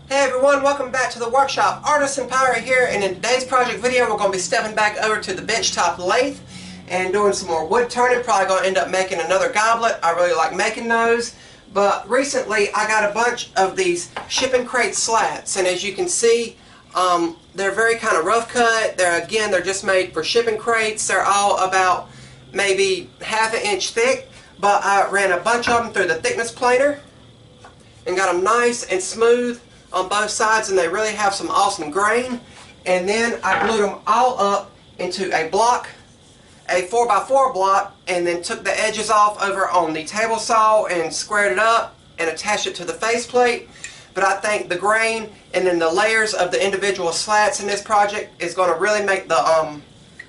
Hey everyone, welcome back to the workshop. Artisan Pirate here, and in today's project video we're going to be stepping back over to the benchtop lathe and doing some more wood turning. Probably going to end up making another goblet. I really like making those. But recently I got a bunch of these shipping crate slats, and as you can see they're very kind of rough cut. They're just made for shipping crates. They're all about maybe ½ an inch thick, but I ran a bunch of them through the thickness planer and got them nice and smooth on both sides, and they really have some awesome grain. And then I glued them all up into a block, a 4x4 block, and then took the edges off over on the table saw and squared it up and attached it to the faceplate. But I think the grain and then the layers of the individual slats in this project is going to really make the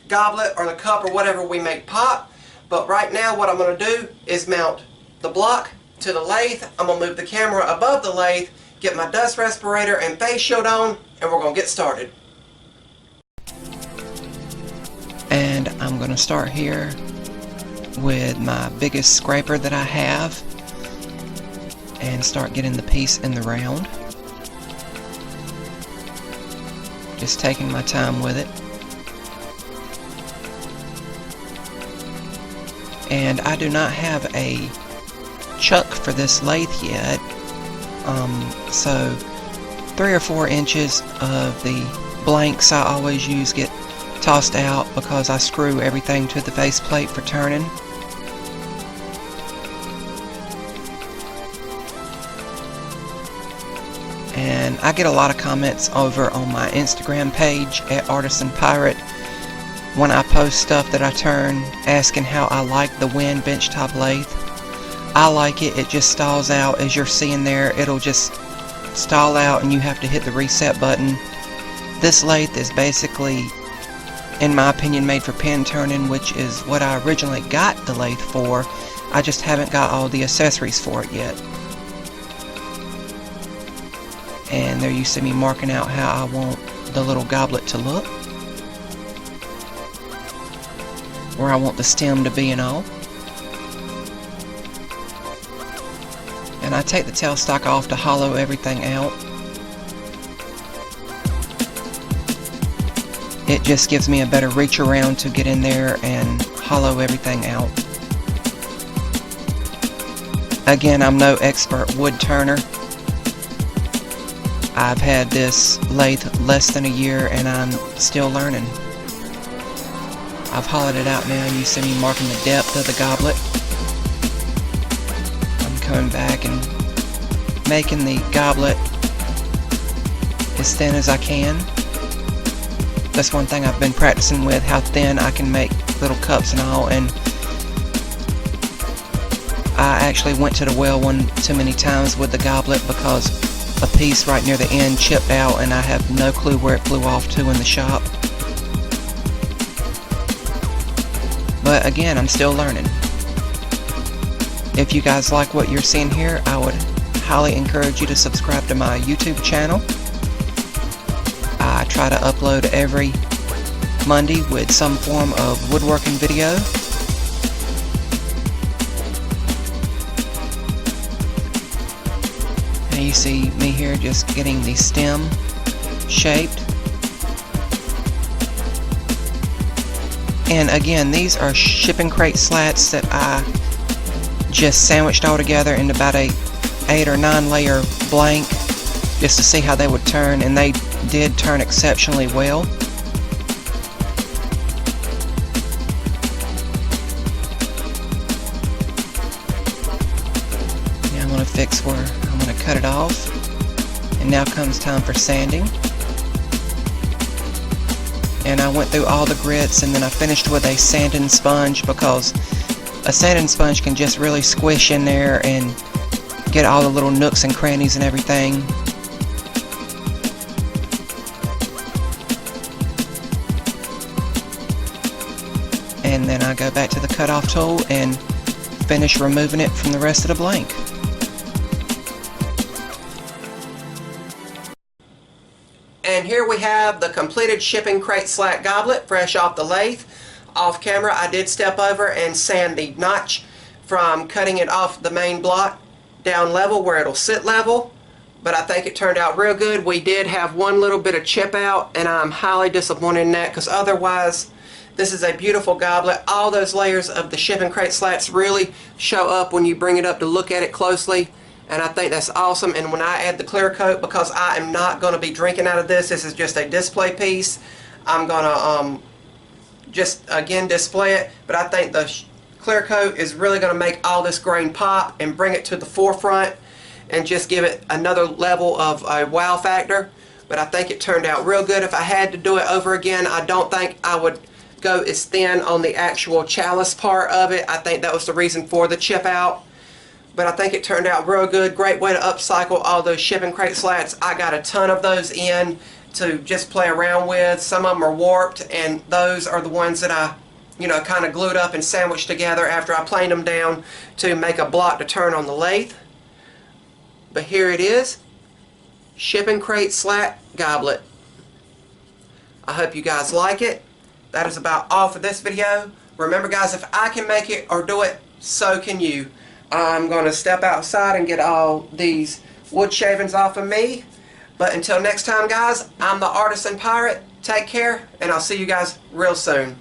goblet or the cup or whatever we make pop. But right now what I'm going to do is mount the block to the lathe. I'm going to move the camera above the lathe, get my dust respirator and face shield on, and we're going to get started. And I'm going to start here with my biggest scraper that I have and start getting the piece in the round. Just taking my time with it. And I do not have a chuck for this lathe yet. So 3 or 4 inches of the blanks I always use get tossed out because I screw everything to the faceplate for turning. And I get a lot of comments over on my Instagram page at Artisan Pirate when I post stuff that I turn, asking how I like the WEN Benchtop Lathe. I like it. It just stalls out. As you're seeing there, it'll just stall out and you have to hit the reset button. This lathe is basically, in my opinion, made for pin turning, which is what I originally got the lathe for. I just haven't got all the accessories for it yet. And there you see me marking out how I want the little goblet to look, where I want the stem to be and all. And I take the tailstock off to hollow everything out. It just gives me a better reach around to get in there and hollow everything out. Again, I'm no expert wood turner. I've had this lathe less than a year and I'm still learning. I've hollowed it out now and you see me marking the depth of the goblet. Coming back and making the goblet as thin as I can. That's one thing I've been practicing with, how thin I can make little cups and all. And I actually went to the well one too many times with the goblet because a piece right near the end chipped out and I have no clue where it flew off to in the shop. But again, I'm still learning. If you guys like what you're seeing here, I would highly encourage you to subscribe to my YouTube channel. I try to upload every Monday with some form of woodworking video. And you see me here just getting the stem shaped. And again, these are shipping crate slats that I just sandwiched all together in about a 8 or 9 layer blank just to see how they would turn, and they did turn exceptionally well. Now I'm going to fix where I'm going to cut it off, and now comes time for sanding. And I went through all the grits and then I finished with a sanding sponge because a sanding sponge can just really squish in there and get all the little nooks and crannies and everything. And then I go back to the cutoff tool and finish removing it from the rest of the blank. And here we have the completed shipping crate slat goblet fresh off the lathe. Off camera I did step over and sand the notch from cutting it off the main block down level where it'll sit level. but I think it turned out real good. We did have one little bit of chip out, and I'm highly disappointed in that, because otherwise this is a beautiful goblet. All those layers of the shipping crate slats really show up when you bring it up to look at it closely, and I think that's awesome. And when I add the clear coat, because I am not going to be drinking out of this, this is just a display piece, I'm going to just again display it, but I think the clear coat is really going to make all this grain pop and bring it to the forefront and just give it another level of a wow factor. But I think it turned out real good. If I had to do it over again, I don't think I would go as thin on the actual chalice part of it. I think that was the reason for the chip out. But I think it turned out real good. Great way to upcycle all those shipping crate slats. I got a ton of those in to just play around with. Some of them are warped, and those are the ones that I kind of glued up and sandwiched together after I planed them down to make a block to turn on the lathe. But here it is, Shipping Crate Slat Goblet. I hope you guys like it. That is about all for this video. Remember guys, if I can make it or do it, so can you. I'm going to step outside and get all these wood shavings off of me. But until next time guys, I'm the Artisan Pirate. Take care, and I'll see you guys real soon.